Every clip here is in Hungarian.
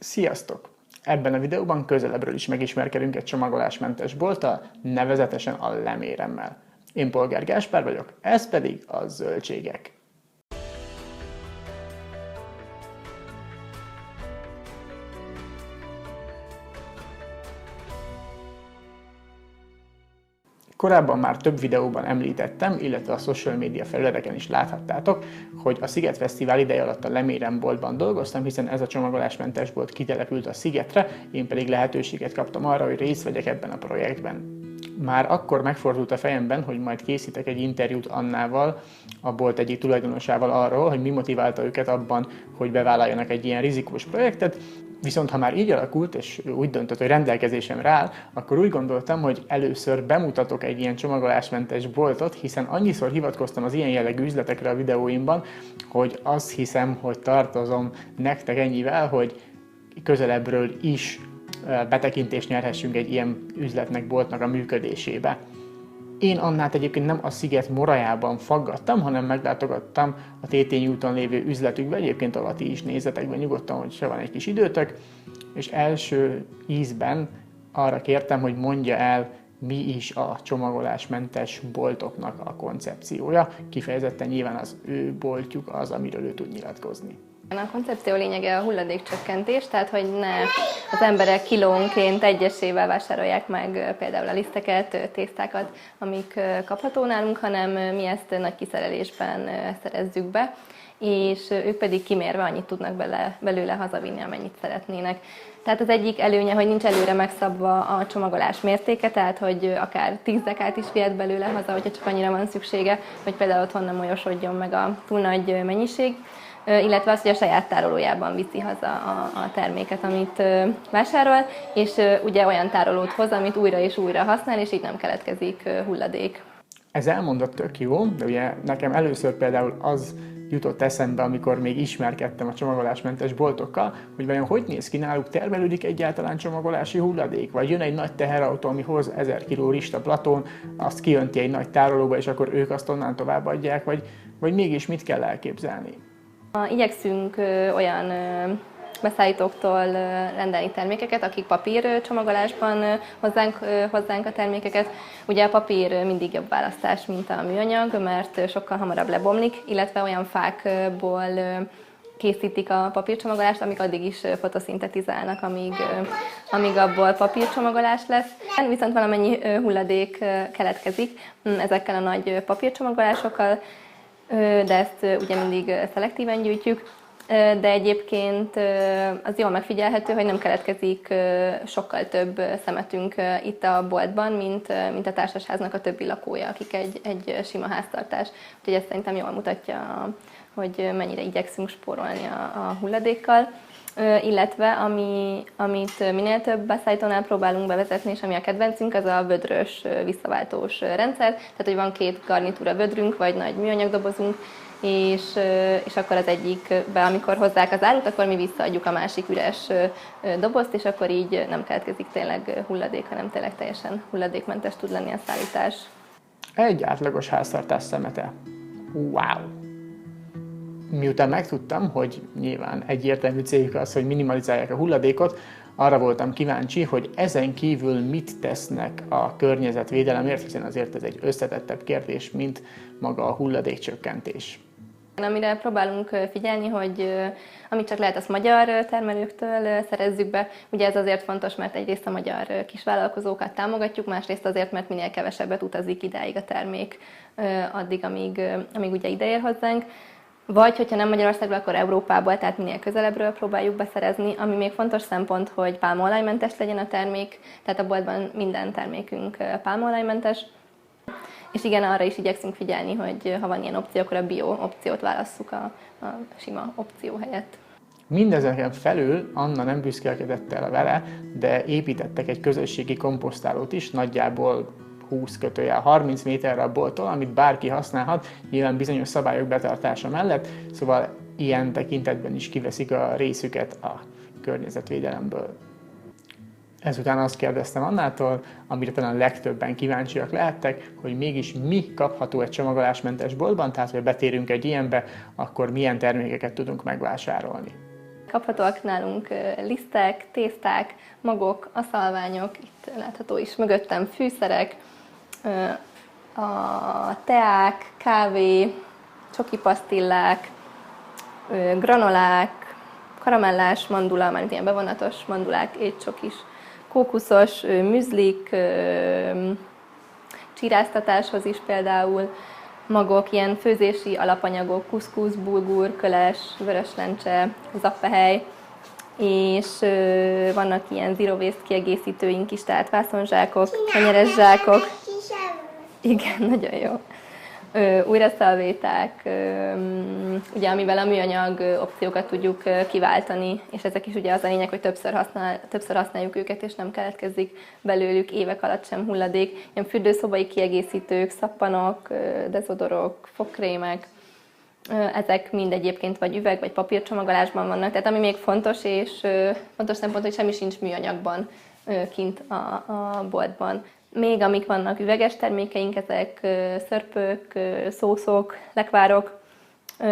Sziasztok! Ebben a videóban közelebbről is megismerkedünk egy csomagolásmentes bolttal, nevezetesen a Leméremmel. Én Polgár Gáspár vagyok, ez pedig a Zöldségek. Korábban már több videóban említettem, illetve a social media felületeken is láthattátok, hogy a Sziget Fesztivál ideje alatt a Lemérem boltban dolgoztam, hiszen ez a csomagolásmentes bolt kitelepült a szigetre, én pedig lehetőséget kaptam arra, hogy részt vegyek ebben a projektben. Már akkor megfordult a fejemben, hogy majd készítek egy interjút Annával, a bolt egyik tulajdonosával arról, hogy mi motiválta őket abban, hogy bevállaljanak egy ilyen rizikós projektet. Viszont ha már így alakult, és úgy döntött, hogy rendelkezésemre áll, akkor úgy gondoltam, hogy először bemutatok egy ilyen csomagolásmentes boltot, hiszen annyiszor hivatkoztam az ilyen jellegű üzletekre a videóimban, hogy azt hiszem, hogy tartozom nektek ennyivel, hogy közelebbről is betekintést nyerhessünk egy ilyen üzletnek, boltnak a működésébe. Én Annát egyébként nem a sziget morajában faggattam, hanem meglátogattam a Tétényi úton lévő üzletükbe, egyébként ahol ti is nézzetek be nyugodtan, hogy se van egy kis időtök, és első ízben arra kértem, hogy mondja el, mi is a csomagolásmentes boltoknak a koncepciója, kifejezetten nyilván az ő boltjuk az, amiről ő tud nyilatkozni. A koncepció lényege a hulladékcsökkentés, tehát hogy ne az emberek kilónként egyesével vásárolják meg például a liszteket, tésztákat, amik kapható nálunk, hanem mi ezt nagy kiszerelésben szerezzük be, és ők pedig kimérve annyit tudnak belőle hazavinni, amennyit szeretnének. Tehát az egyik előnye, hogy nincs előre megszabva a csomagolás mértéke, tehát hogy akár 10 dekát is vihet belőle haza, hogyha csak annyira van szüksége, hogy például otthon nem olyosodjon meg a túl nagy mennyiség, illetve az, hogy a saját tárolójában viszi haza a terméket, amit vásárol, és ugye olyan tárolót hoz, amit újra és újra használ, és így nem keletkezik hulladék. Ez elmondott tök jó, de ugye nekem először például az jutott eszembe, amikor még ismerkedtem a csomagolásmentes boltokkal, hogy vajon hogy néz ki náluk, termelődik egyáltalán csomagolási hulladék, vagy jön egy nagy teherautó, ami hoz 1000 kg rista platón, azt kijönti egy nagy tárolóba, és akkor ők azt onnan továbbadják, vagy mégis mit kell elképzelni? Igyekszünk olyan beszállítóktól rendelni termékeket, akik papír csomagolásban hozzánk a termékeket. Ugye a papír mindig jobb választás, mint a műanyag, mert sokkal hamarabb lebomlik, illetve olyan fákból készítik a papírcsomagolást, amik addig is fotoszintetizálnak, amíg abból papírcsomagolás lesz. Viszont valamennyi hulladék keletkezik ezekkel a nagy papírcsomagolásokkal, de ezt ugye mindig szelektíven gyűjtjük, de egyébként az jól megfigyelhető, hogy nem keletkezik sokkal több szemetünk itt a boltban, mint a társasháznak a többi lakója, akik egy sima háztartás. Úgyhogy ez szerintem jól mutatja, hogy mennyire igyekszünk spórolni a hulladékkal. Illetve amit minél több beszállítónál próbálunk bevezetni, és ami a kedvencünk, az a vödrös visszaváltós rendszer. Tehát, hogy van 2 garnitúra vödrünk, vagy nagy műanyagdobozunk, és akkor az egyikbe, amikor hozzák az árut, akkor mi visszaadjuk a másik üres dobozt, és akkor így nem keletkezik tényleg hulladék, hanem tényleg teljesen hulladékmentes tud lenni a szállítás. Egy átlagos háztartás szemete. Wow! Miután megtudtam, hogy nyilván egyértelmű céljuk az, hogy minimalizálják a hulladékot, arra voltam kíváncsi, hogy ezen kívül mit tesznek a környezetvédelemért, hiszen azért ez egy összetettebb kérdés, mint maga a hulladékcsökkentés. Amire próbálunk figyelni, hogy amit csak lehet, azt magyar termelőktől szerezzük be. Ugye ez azért fontos, mert egyrészt a magyar kisvállalkozókat támogatjuk, másrészt azért, mert minél kevesebbet utazik idáig a termék addig, amíg ugye ide ér hozzánk. Vagy, hogyha nem Magyarországról, akkor Európából, tehát minél közelebbről próbáljuk beszerezni. Ami még fontos szempont, hogy pálmaolajmentes legyen a termék, tehát a boltban minden termékünk pálmaolajmentes. És igen, arra is igyekszünk figyelni, hogy ha van ilyen opció, akkor a bio opciót válasszuk a sima opció helyett. Mindezeken felül Anna nem büszkélkedett el vele, de építettek egy közösségi komposztálót is, nagyjából 20-30 méterre a bolttól, amit bárki használhat, nyilván bizonyos szabályok betartása mellett, szóval ilyen tekintetben is kiveszik a részüket a környezetvédelemből. Ezután azt kérdeztem Annától, amire talán legtöbben kíváncsiak lehettek, hogy mégis mi kapható egy csomagolásmentes boltban, tehát ha betérünk egy ilyenbe, akkor milyen termékeket tudunk megvásárolni. Kaphatóak nálunk lisztek, tészták, magok, aszalványok, itt látható is mögöttem fűszerek, a teák, kávé, csokipasztillák, granolák, karamellás mandula, mármint ilyen bevonatos mandulák, étcsokis, kókuszos műzlik, csiráztatáshoz is például, magok, ilyen főzési alapanyagok, kuszkusz, bulgur, köles, vöröslencse, zappehely, és vannak ilyen zero waste kiegészítőink is, tehát vászonzsákok, kenyeres zsákok. Igen, nagyon jó. Újraszalvéták, ugye amivel a műanyag opciókat tudjuk kiváltani, és ezek is ugye az a lényeg, hogy többször használjuk őket, és nem keletkezik belőlük évek alatt sem hulladék. Ilyen fürdőszobai kiegészítők, szappanok, dezodorok, fogkrémek, ezek mind egyébként vagy üveg, vagy papírcsomagolásban vannak. Tehát ami még fontos, és fontos szempont, hogy semmi sincs műanyagban kint a boltban. Még amik vannak üveges termékeink, ezek szörpök, szószok, lekvárok,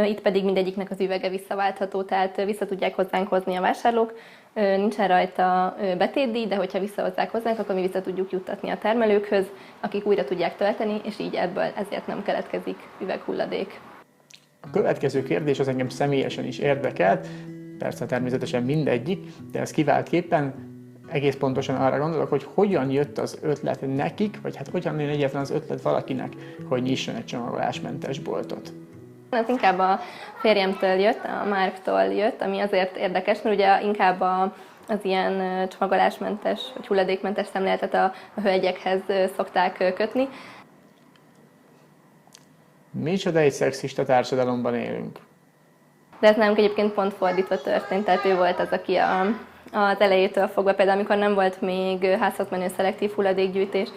itt pedig mindegyiknek az üvege visszaváltható, tehát vissza tudják hozzánk hozni a vásárlók. Nincsen rajta betétdíj, de hogyha visszahozzák hozzánk, akkor mi vissza tudjuk juttatni a termelőkhöz, akik újra tudják tölteni, és így ebből ezért nem keletkezik üveghulladék. A következő kérdés az engem személyesen is érdekelt, persze természetesen mindegyik, de ez kiváltképpen egész pontosan arra gondolok, hogy hogyan jött az ötlet nekik, vagy hát hogyan jön egyáltalán az ötlet valakinek, hogy nyisson egy csomagolásmentes boltot. Ez inkább a férjemtől jött, a Márktól jött, ami azért érdekes, mert ugye inkább az ilyen csomagolásmentes, vagy hulladékmentes szemléletet a hölgyekhez szokták kötni. Micsoda egy szexista társadalomban élünk. De ez nálunk egyébként pont fordítva történt, tehát ő volt az, aki az elejétől fogva, például amikor nem volt még házat menő szelektív hulladékgyűjtés,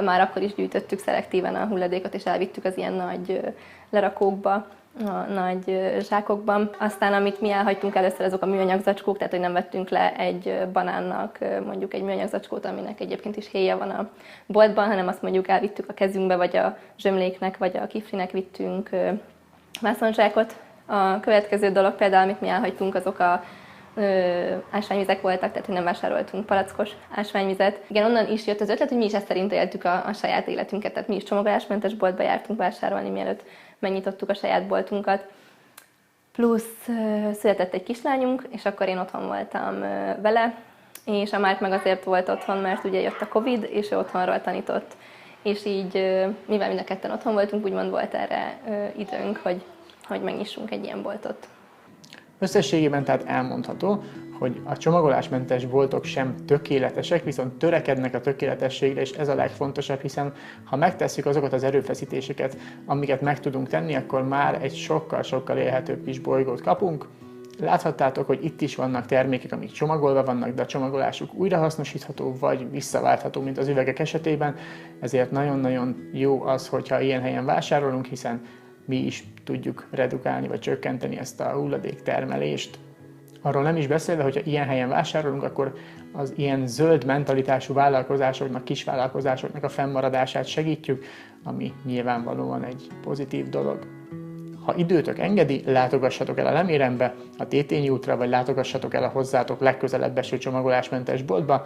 már akkor is gyűjtöttük szelektíven a hulladékot, és elvittük az ilyen nagy lerakókba, a nagy zsákokban. Aztán amit mi elhagytunk először, azok a műanyag zacskók, tehát hogy nem vettünk le egy banánnak mondjuk egy műanyag zacskót, aminek egyébként is héja van a boltban, hanem azt mondjuk elvittük a kezünkbe, vagy a zsömléknek, vagy a kiflinek vittünk vászonzsákot. A következő dolog például, amit mi elhagytunk, azok a ásványvizek voltak, tehát hogy nem vásároltunk palackos ásványvizet. Igen, onnan is jött az ötlet, hogy mi is ezt szerint éltük a saját életünket, tehát mi is csomagolásmentes boltba jártunk vásárolni, mielőtt megnyitottuk a saját boltunkat. Plusz született egy kislányunk, és akkor én otthon voltam vele, és a Márk meg azért volt otthon, mert ugye jött a Covid, és ő otthonról tanított. És így, mivel mind a ketten otthon voltunk, úgymond volt erre időnk, hogy megnyissunk egy ilyen boltot. Összességében tehát elmondható, hogy a csomagolásmentes boltok sem tökéletesek, viszont törekednek a tökéletességre, és ez a legfontosabb, hiszen ha megtesszük azokat az erőfeszítéseket, amiket meg tudunk tenni, akkor már egy sokkal-sokkal élhetőbb kis bolygót kapunk. Láthattátok, hogy itt is vannak termékek, amik csomagolva vannak, de a csomagolásuk újrahasznosítható vagy visszaváltható, mint az üvegek esetében, ezért nagyon-nagyon jó az, hogyha ilyen helyen vásárolunk, hiszen mi is tudjuk redukálni vagy csökkenteni ezt a hulladéktermelést. Arról nem is beszélve, hogyha ilyen helyen vásárolunk, akkor az ilyen zöld mentalitású vállalkozásoknak, kisvállalkozásoknak a fennmaradását segítjük, ami nyilvánvalóan egy pozitív dolog. Ha időtök engedi, látogassatok el a Lemérembe, a Tétényi útra, vagy látogassatok el a hozzátok legközelebb eső csomagolásmentes boltba.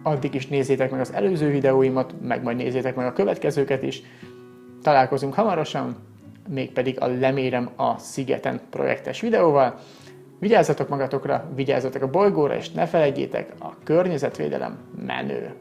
Addig is nézzétek meg az előző videóimat, meg majd nézzétek meg a következőket is. Találkozunk hamarosan, mégpedig a Lemérem a szigeten projektes videóval. Vigyázzatok magatokra, vigyázzatok a bolygóra, és ne felejtjétek, a környezetvédelem menő!